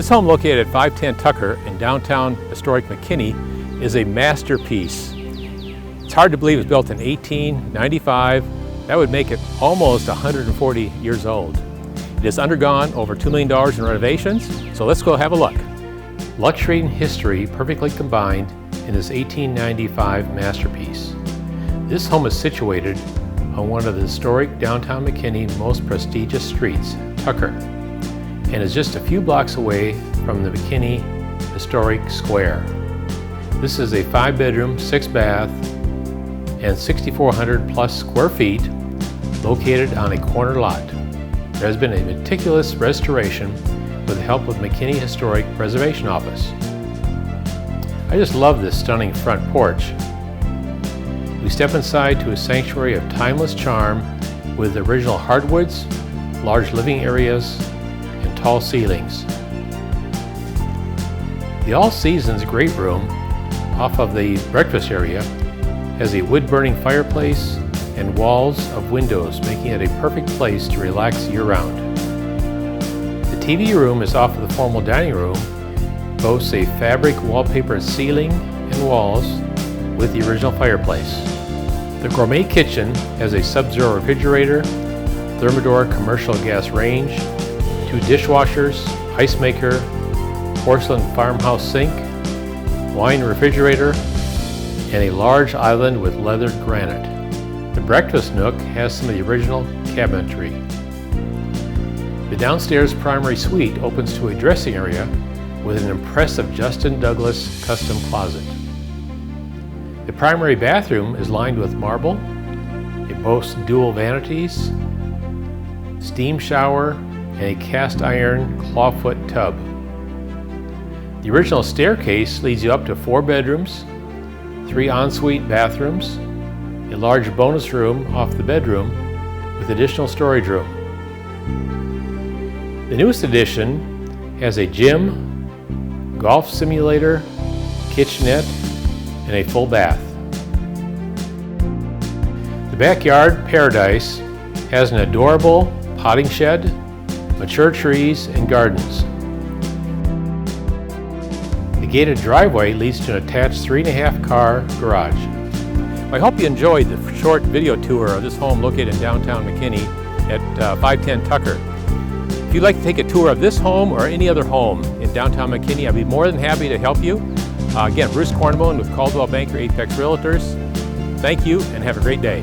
This home located at 510 Tucker in downtown historic McKinney is a masterpiece. It's hard to believe it was built in 1895. That would make it almost 140 years old. It has undergone over $2 million in renovations, so let's go have a look. Luxury and history perfectly combined in this 1895 masterpiece. This home is situated on one of the historic downtown McKinney most prestigious streets, Tucker, and is just a few blocks away from the McKinney Historic Square. This is a 5-bedroom, 6-bath, and 6,400 plus square feet located on a corner lot. There has been a meticulous restoration with the help of McKinney Historic Preservation Office. I just love this stunning front porch. We step inside to a sanctuary of timeless charm with original hardwoods, large living areas, and tall ceilings. The All Seasons Great Room off of the breakfast area has a wood-burning fireplace and walls of windows, making it a perfect place to relax year-round. The TV room is off of the formal dining room, boasts a fabric wallpapered ceiling and walls with the original fireplace. The gourmet kitchen has a sub-zero refrigerator, Thermador commercial gas range, 2 dishwashers, ice maker, porcelain farmhouse sink, wine refrigerator, and a large island with leathered granite. The breakfast nook has some of the original cabinetry. The downstairs primary suite opens to a dressing area with an impressive Justin Douglas custom closet. The primary bathroom is lined with marble. It boasts dual vanities, steam shower, and a cast iron clawfoot tub. The original staircase leads you up to 4 bedrooms, 3 ensuite bathrooms, a large bonus room off the bedroom with additional storage room. The newest addition has a gym, golf simulator, kitchenette, and a full bath. The backyard paradise has an adorable potting shed, mature trees, and gardens. The gated driveway leads to an attached 3.5 car garage. I hope you enjoyed the short video tour of this home located in downtown McKinney at 510 Tucker. If you'd like to take a tour of this home or any other home in downtown McKinney, I'd be more than happy to help you. Again, Bruce Quernemoen with Coldwell Banker Apex Realtors. Thank you and have a great day.